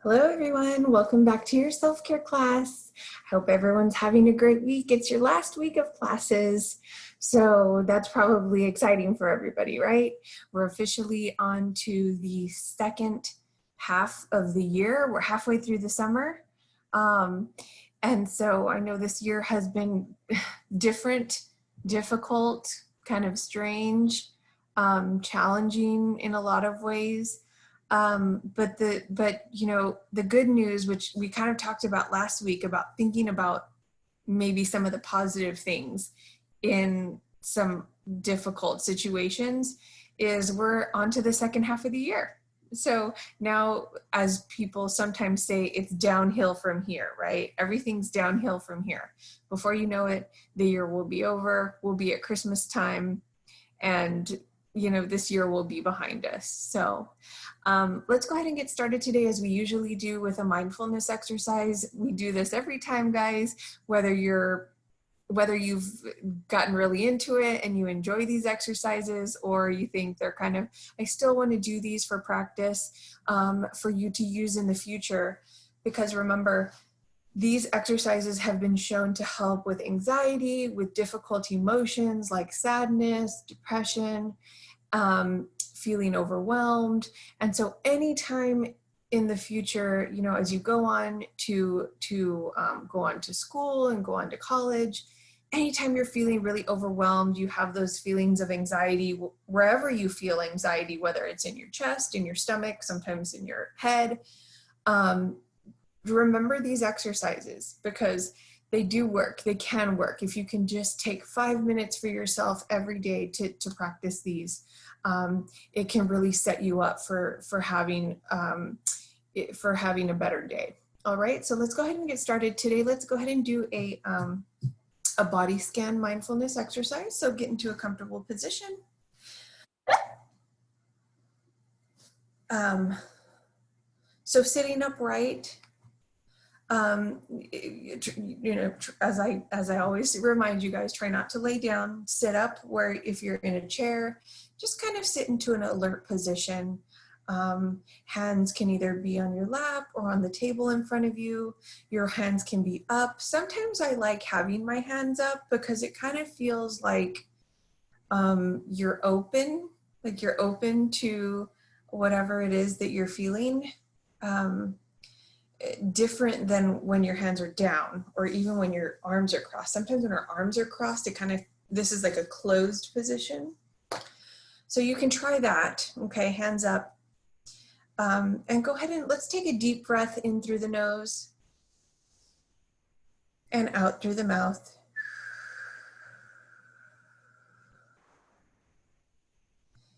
Hello everyone, welcome back to your self-care class. I hope everyone's having a great week. It's your last week of classes, so that's probably exciting for everybody, right? We're officially on to the second half of the year. We're halfway through the summer. And so I know this year has been different, difficult, kind of strange, challenging in a lot of ways. But the good news, which we kind of talked about last week, about thinking about maybe some of the positive things in some difficult situations, is we're on to the second half of the year. So now, as people sometimes say, it's downhill from here, right? Everything's downhill from here. Before you know it, the year will be over. We'll be at Christmas time, and this year will be behind us. So let's go ahead and get started today, as we usually do, with a mindfulness exercise. We do this every time, guys, whether you've gotten really into it and you enjoy these exercises, or you think they're kind of, I still want to do these for practice, for you to use in the future. Because remember, these exercises have been shown to help with anxiety, with difficult emotions like sadness, depression, feeling overwhelmed. And so anytime in the future, as you go on to go on to school and go on to college, anytime you're feeling really overwhelmed, you have those feelings of anxiety, wherever you feel anxiety, whether it's in your chest, in your stomach, sometimes in your head, remember these exercises, because they do work. They can work. If you can just take 5 minutes for yourself every day to practice these, it can really set you up for having a better day. All right, so let's go ahead and get started today. Let's go ahead and do a body scan mindfulness exercise. So get into a comfortable position. So sitting upright. As I always remind you guys, try not to lay down. Sit up, where if you're in a chair, just kind of sit into an alert position. Hands can either be on your lap or on the table in front of you. Your hands can be up. Sometimes I like having my hands up, because it kind of feels like you're open to whatever it is that you're feeling. Different than when your hands are down, or even when your arms are crossed. Sometimes when our arms are crossed, this is like a closed position. So you can try that. Okay, hands up. And go ahead and let's take a deep breath in through the nose and out through the mouth.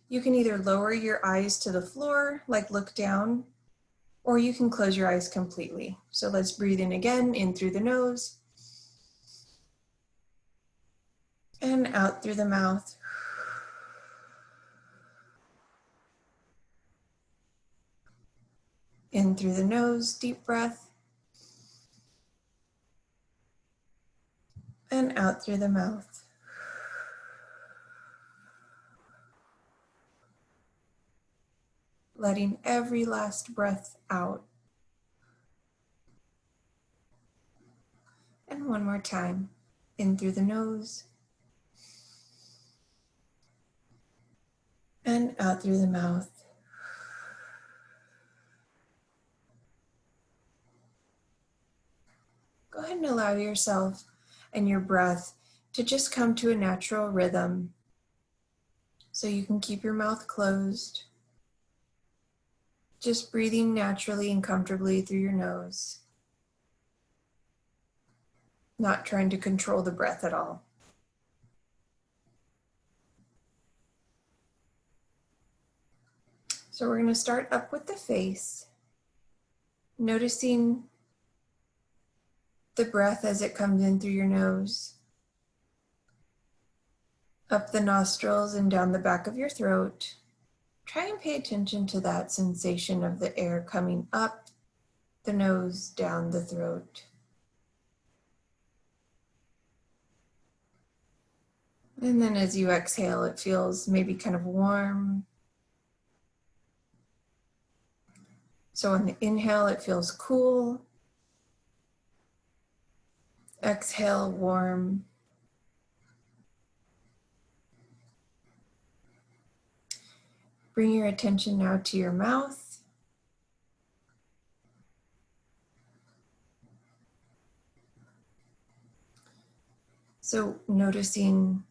You can either lower your eyes to the floor, like look down, or you can close your eyes completely. So let's breathe in again, in through the nose and out through the mouth. In through the nose, deep breath, and out through the mouth. Letting every last breath out. And one more time, in through the nose and out through the mouth. Go ahead and allow yourself and your breath to just come to a natural rhythm. So you can keep your mouth closed, just breathing naturally and comfortably through your nose, not trying to control the breath at all. So we're going to start up with the face, noticing the breath as it comes in through your nose, up the nostrils and down the back of your throat. Try and pay attention to that sensation of the air coming up the nose, down the throat. And then as you exhale, it feels maybe kind of warm. So on the inhale, it feels cool. Exhale, warm. Bring your attention now to your mouth. So noticing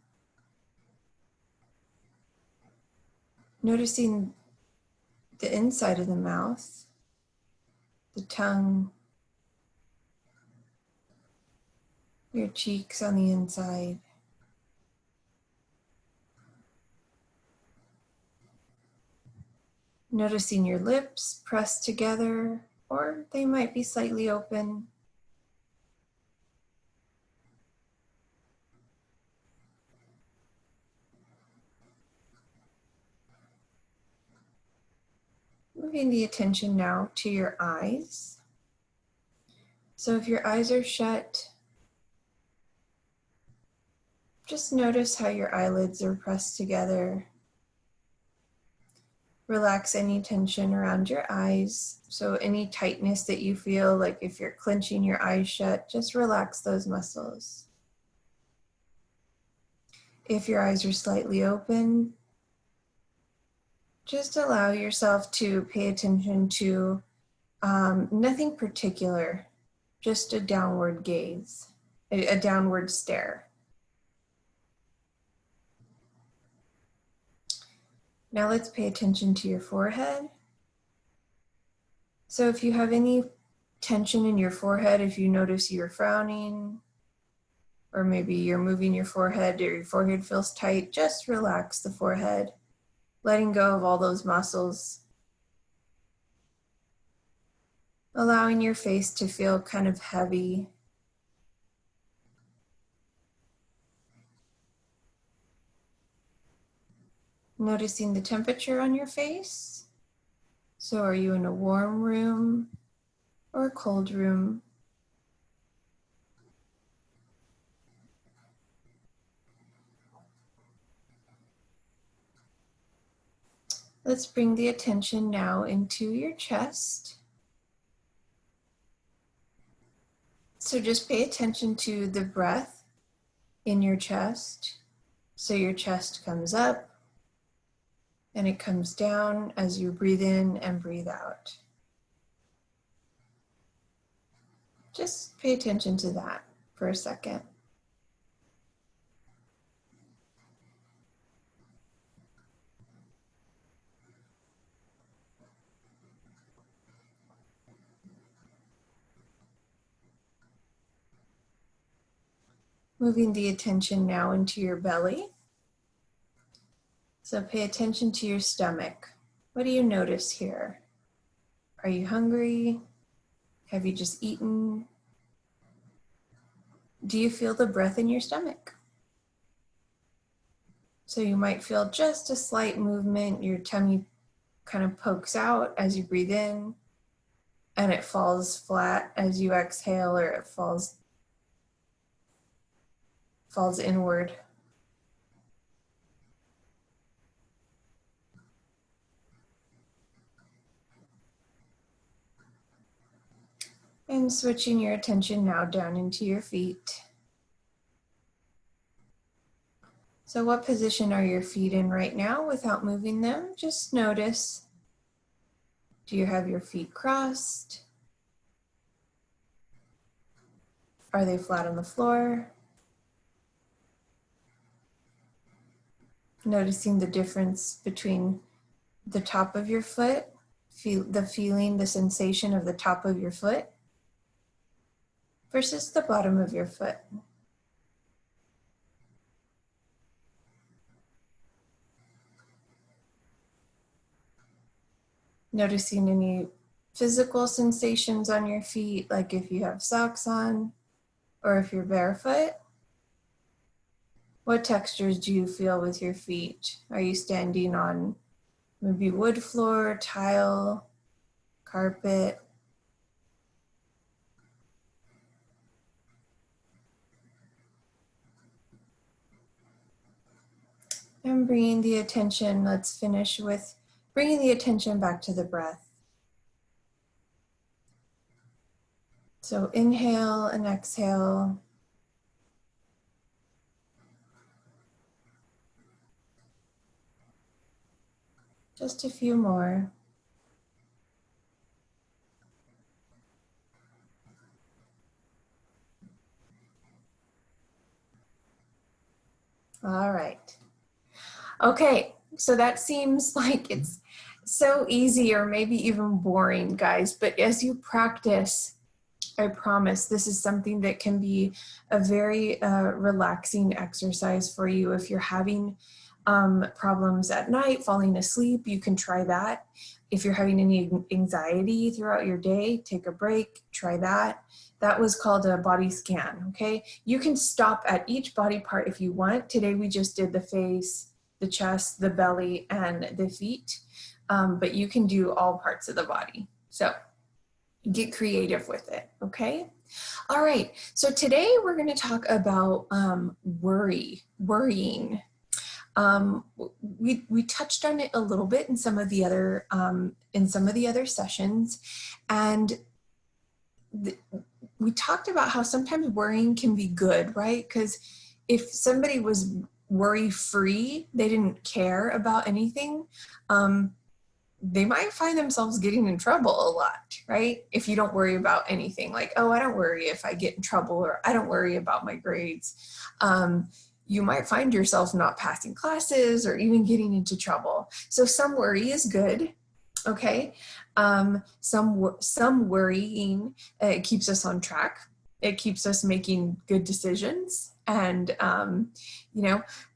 the inside of the mouth, the tongue, your cheeks on the inside. Noticing your lips pressed together, or they might be slightly open. Moving the attention now to your eyes. So if your eyes are shut, just notice how your eyelids are pressed together. Relax any tension around your eyes. So any tightness that you feel, like if you're clenching your eyes shut, just relax those muscles. If your eyes are slightly open, just allow yourself to pay attention to nothing particular, just a downward gaze, a downward stare. Now let's pay attention to your forehead. So if you have any tension in your forehead, if you notice you're frowning, or maybe you're moving your forehead or your forehead feels tight, just relax the forehead, letting go of all those muscles, allowing your face to feel kind of heavy. Noticing the temperature on your face. So are you in a warm room or a cold room? Let's bring the attention now into your chest. So just pay attention to the breath in your chest. So your chest comes up and it comes down as you breathe in and breathe out. Just pay attention to that for a second. Moving the attention now into your belly. So pay attention to your stomach. What do you notice here? Are you hungry? Have you just eaten? Do you feel the breath in your stomach? So you might feel just a slight movement. Your tummy kind of pokes out as you breathe in, and it falls flat as you exhale, or it falls inward. And switching your attention now down into your feet. So what position are your feet in right now without moving them? Just notice. Do you have your feet crossed? Are they flat on the floor? Noticing the difference between the top of your foot, the sensation of the top of your foot versus the bottom of your foot. Noticing any physical sensations on your feet, like if you have socks on or if you're barefoot. What textures do you feel with your feet? Are you standing on maybe wood floor, tile, carpet? And bringing the attention, let's finish with bringing the attention back to the breath. So inhale and exhale. Just a few more. All right. Okay, so that seems like it's so easy or maybe even boring, guys, but as you practice, I promise this is something that can be a very relaxing exercise for you. If you're having problems at night, falling asleep, you can try that. If you're having any anxiety throughout your day, take a break, try that. That was called a body scan, okay? You can stop at each body part if you want. Today we just did the face, the chest, the belly, and the feet, but you can do all parts of the body. So get creative with it, okay? All right, so today we're gonna talk about worrying. We touched on it a little bit in some of the other sessions, and we talked about how sometimes worrying can be good, right? Because if somebody was worry-free, they didn't care about anything, they might find themselves getting in trouble a lot, right? If you don't worry about anything, like, oh, I don't worry if I get in trouble, or I don't worry about my grades. You might find yourself not passing classes or even getting into trouble. So some worry is good, okay? Some worrying keeps us on track. It keeps us making good decisions. And,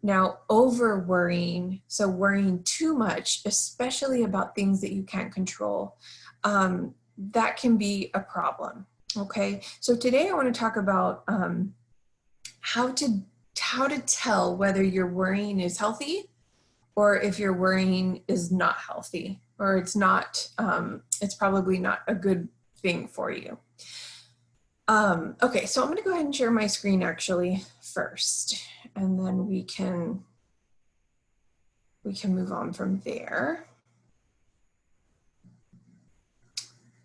now over worrying, so worrying too much, especially about things that you can't control, that can be a problem, okay? So today I want to talk about how to tell whether your worrying is healthy or if your worrying is not healthy, or it's not, it's probably not a good thing for you. Okay, so I'm going to go ahead and share my screen actually first, and then we can move on from there.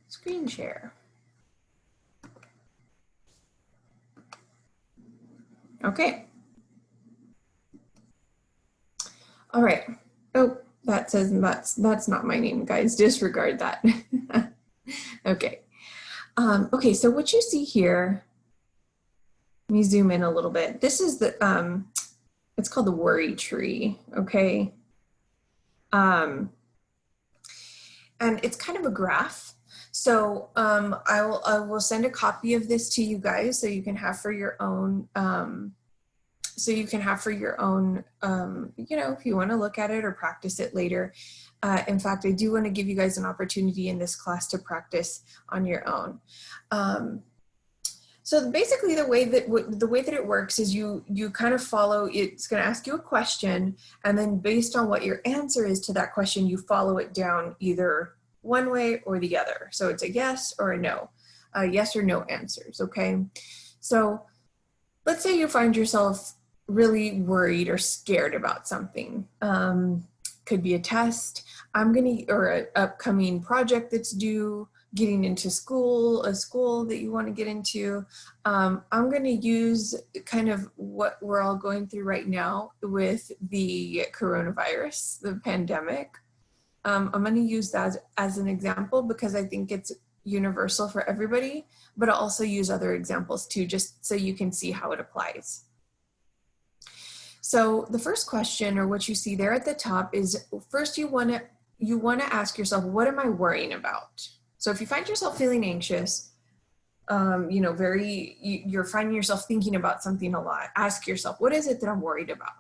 Screen share. Okay. All right. Oh, that says that's not my name, guys. Disregard that. Okay. Okay, so what you see here, let me zoom in a little bit. This is the, it's called the worry tree, okay? And it's kind of a graph. So I will send a copy of this to you guys so you can have for your own, if you want to look at it or practice it later. In fact, I do want to give you guys an opportunity in this class to practice on your own. So basically the way that it works is you kind of follow, it's going to ask you a question, and then based on what your answer is to that question, you follow it down either one way or the other. So it's a yes or a no, yes or no answers, okay? So let's say you find yourself really worried or scared about something. Could be a test, or an upcoming project that's due, getting into school, a school that you want to get into. I'm going to use kind of what we're all going through right now with the coronavirus, the pandemic. I'm going to use that as an example because I think it's universal for everybody, but I'll also use other examples too, just so you can see how it applies. So the first question, or what you see there at the top, is first you want to ask yourself, what am I worrying about? So if you find yourself feeling anxious, you're finding yourself thinking about something a lot, ask yourself, what is it that I'm worried about?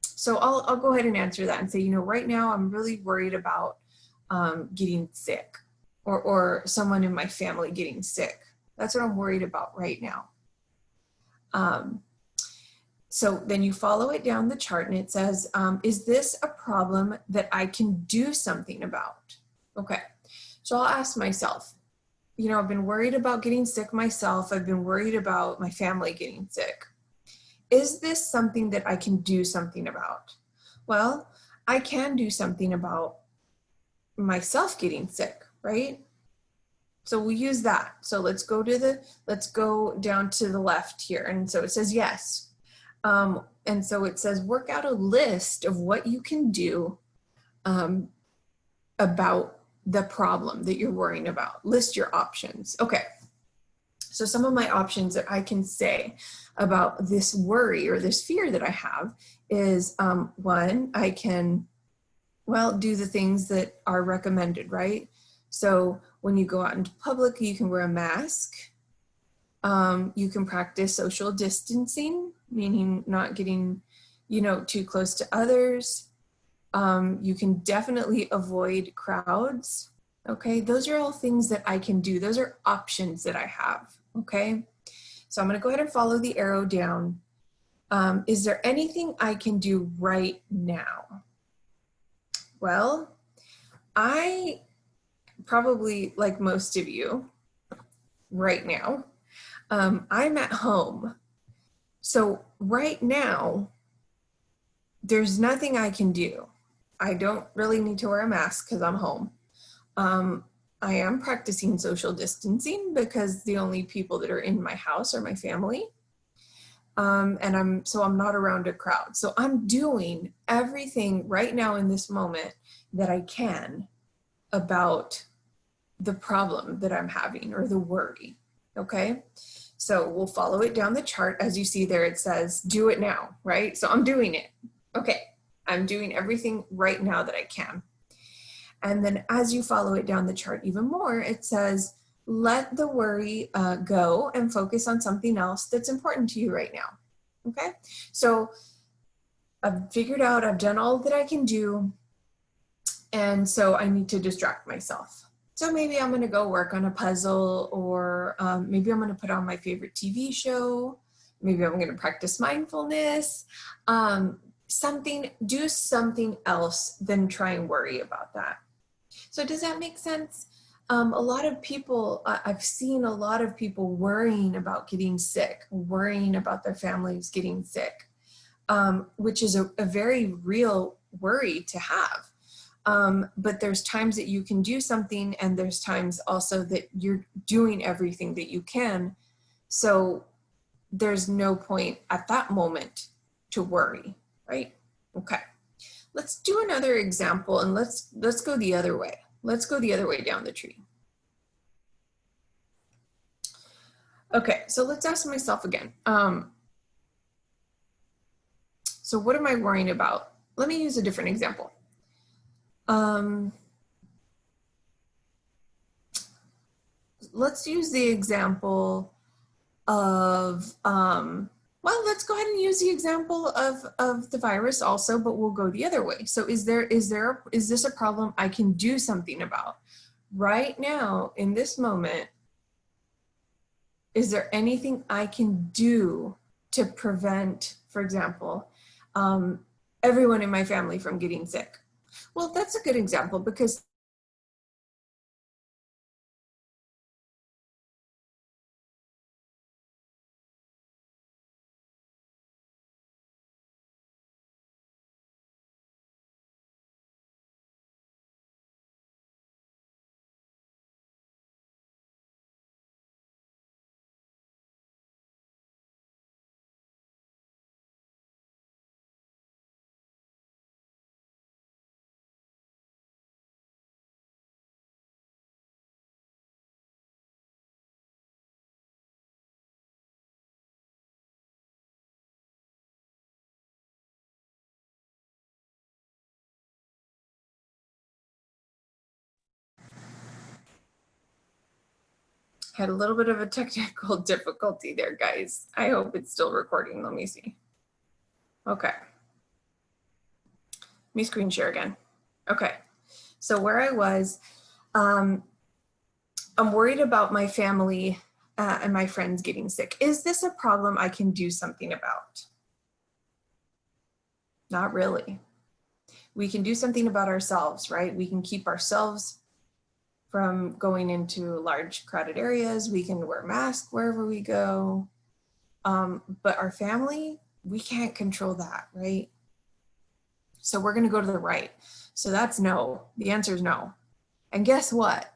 So I'll go ahead and answer that and say, right now I'm really worried about getting sick, or someone in my family getting sick. That's what I'm worried about right now. So then you follow it down the chart and it says, is this a problem that I can do something about? Okay, so I'll ask myself, I've been worried about getting sick myself. I've been worried about my family getting sick. Is this something that I can do something about? Well, I can do something about myself getting sick, right? So we'll use that. So let's go down to the left here. And so it says yes. And so it says work out a list of what you can do about the problem that you're worrying about. List your options. Okay. So some of my options that I can say about this worry or this fear that I have is one, I can, well, do the things that are recommended, right? So when you go out into public, you can wear a mask. You can practice social distancing, meaning not getting, too close to others. You can definitely avoid crowds. Okay, those are all things that I can do. Those are options that I have. Okay, so I'm going to go ahead and follow the arrow down. Is there anything I can do right now? Well, I probably, like most of you right now, I'm at home. So right now, there's nothing I can do. I don't really need to wear a mask because I'm home. I am practicing social distancing because the only people that are in my house are my family. And I'm not around a crowd. So I'm doing everything right now in this moment that I can about the problem that I'm having or the worry. Okay. So we'll follow it down the chart. As you see there, it says, do it now, right? So I'm doing it. Okay. I'm doing everything right now that I can. And then as you follow it down the chart even more, it says, let the worry go and focus on something else that's important to you right now. Okay. So I've figured out, I've done all that I can do. And so I need to distract myself. So maybe I'm going to go work on a puzzle, or maybe I'm going to put on my favorite TV show. Maybe I'm going to practice mindfulness. Do something else than try and worry about that. So does that make sense? A lot of people, I've seen a lot of people worrying about getting sick, worrying about their families getting sick, which is a very real worry to have. But there's times that you can do something, and there's times also that you're doing everything that you can. So there's no point at that moment to worry, right? Okay. Let's do another example, and let's go the other way. Let's go the other way down the tree. Okay, so let's ask myself again. So what am I worrying about? Let me use a different example. Let's use the example of, well, let's go ahead and use the example of the virus also, but we'll go the other way. So is this a problem I can do something about? Right now, in this moment, is there anything I can do to prevent, for example, everyone in my family from getting sick? Well, that's a good example because had a little bit of a technical difficulty there, guys. I hope it's still recording. Let me see. Okay. Let me screen share again. Okay. So where I was, I'm worried about my family and my friends getting sick. Is this a problem I can do something about? Not really. We can do something about ourselves, right? We can keep ourselves from going into large crowded areas. We can wear masks wherever we go. But our family, we can't control that, right? So we're going to go to the right. So that's no. The answer is no. And guess what?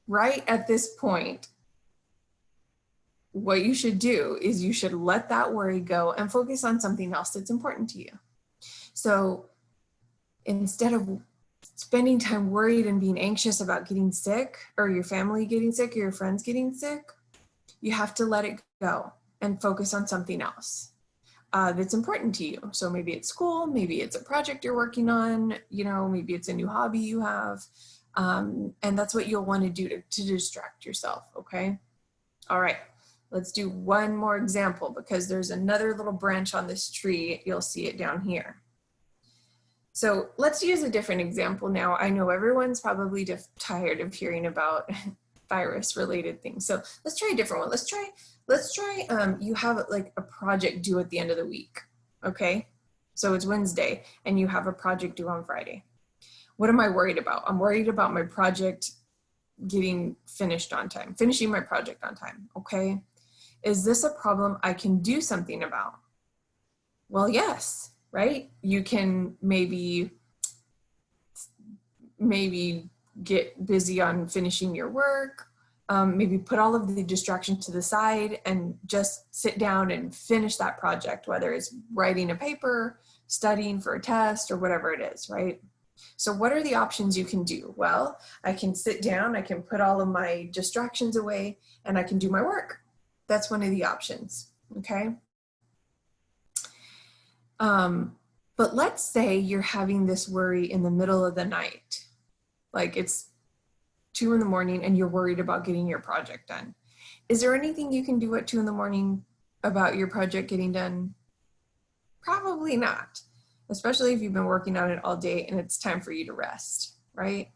right at this point, what you should do is you should let that worry go and focus on something else that's important to you. So instead of spending time worried and being anxious about getting sick, or your family getting sick, or your friends getting sick, you have to let it go and focus on something else that's important to you. So maybe it's school, maybe it's a project you're working on, you know, maybe it's a new hobby you have. And that's what you'll want to do to distract yourself, okay? All right, let's do one more example because there's another little branch on this tree. You'll see it down here. So let's use a different example now. I know everyone's probably tired of hearing about virus related things. So let's try a different one. Let's try you have like a project due at the end of the week, okay? So it's Wednesday and you have a project due on Friday. What am I worried about? I'm worried about my project getting finished on time, finishing my project on time, okay? Is this a problem I can do something about? Well, yes, right? You can maybe get busy on finishing your work, maybe put all of the distractions to the side and just sit down and finish that project, whether it's writing a paper, studying for a test, or whatever it is, right? So what are the options you can do? Well, I can sit down, I can put all of my distractions away, and I can do my work. That's one of the options, okay? But let's say you're having this worry in the middle of the night. Like it's 2 in the morning and you're worried about getting your project done. Is there anything you can do at 2 in the morning about your project getting done? Probably not, especially if you've been working on it all day and it's time for you to rest, right?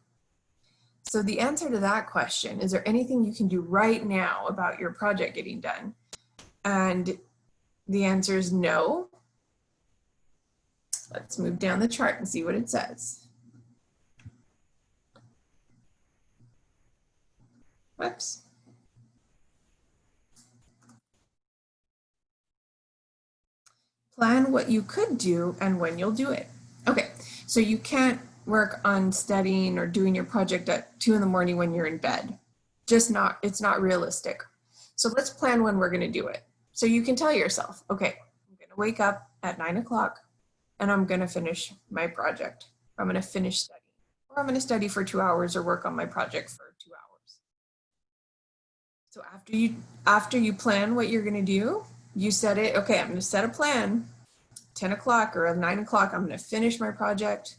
So the answer to that question, is there anything you can do right now about your project getting done? And the answer is no. Let's move down the chart and see what it says. Whoops. Plan what you could do and when you'll do it. Okay, so you can't work on studying or doing your project at 2 in the morning when you're in bed. It's not realistic. So let's plan when we're gonna do it. So you can tell yourself, okay, I'm gonna wake up at 9 o'clock and I'm gonna finish my project. I'm gonna finish studying, or I'm gonna study for 2 hours or work on my project for 2 hours. So after you plan what you're gonna do, you set it, okay, I'm gonna set a plan, 10 o'clock or 9 o'clock, I'm gonna finish my project.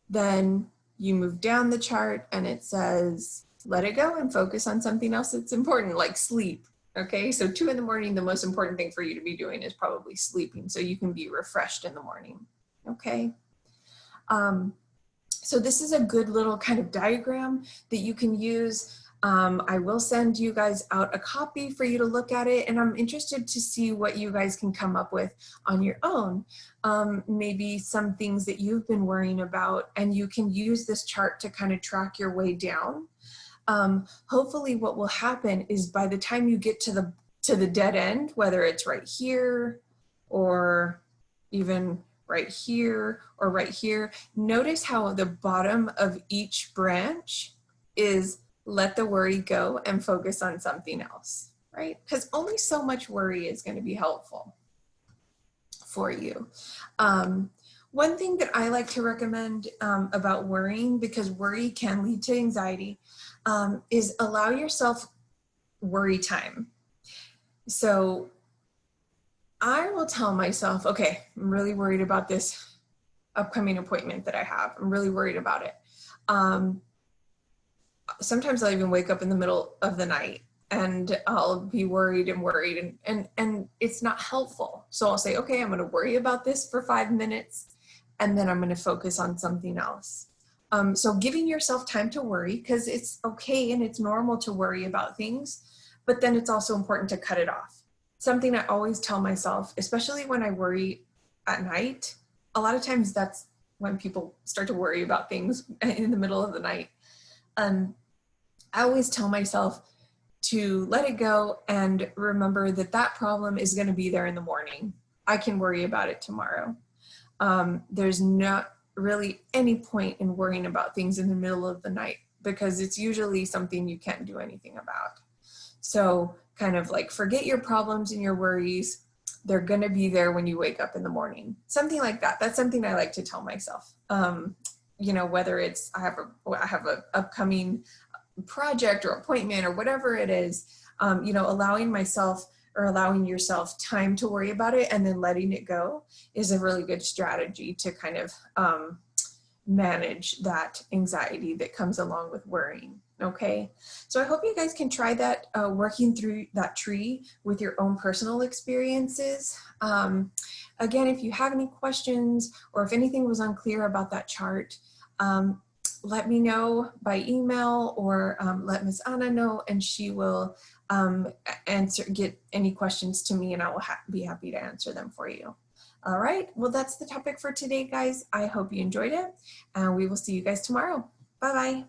Then you move down the chart and it says, let it go and focus on something else that's important, like sleep. Okay, so 2 in the morning, the most important thing for you to be doing is probably sleeping so you can be refreshed in the morning. Okay. So this is a good little kind of diagram that you can use. I will send you guys out a copy for you to look at it, and I'm interested to see what you guys can come up with on your own. Maybe some things that you've been worrying about, and you can use this chart to kind of track your way down. Hopefully what will happen is by the time you get to the dead end, whether it's right here or even right here or right here, notice how the bottom of each branch is let the worry go and focus on something else, right? Because only so much worry is going to be helpful for you. One thing that I like to recommend about worrying, because worry can lead to anxiety, is allow yourself worry time. So I will tell myself, okay, I'm really worried about this upcoming appointment that I have. I'm really worried about it. Sometimes I'll even wake up in the middle of the night and I'll be worried and it's not helpful. So I'll say, okay, I'm going to worry about this for 5 minutes and then I'm going to focus on something else. So giving yourself time to worry, because it's okay and it's normal to worry about things, but then it's also important to cut it off. Something I always tell myself, especially when I worry at night, a lot of times that's when people start to worry about things in the middle of the night. I always tell myself to let it go and remember that that problem is going to be there in the morning. I can worry about it tomorrow. There's not really any point in worrying about things in the middle of the night because it's usually something you can't do anything about. So kind of like forget your problems and your worries. They're going to be there when you wake up in the morning. Something like that. That's something I like to tell myself. You know, whether it's I have a upcoming project or appointment or whatever it is, you know, allowing myself or allowing yourself time to worry about it and then letting it go is a really good strategy to kind of manage that anxiety that comes along with worrying. Okay, so I hope you guys can try that, working through that tree with your own personal experiences. Again, if you have any questions or if anything was unclear about that chart, let me know by email or let Ms. Anna know, and she will get any questions to me, and I will be happy to answer them for you. All right, well, that's the topic for today, guys. I hope you enjoyed it, and we will see you guys tomorrow. Bye-bye.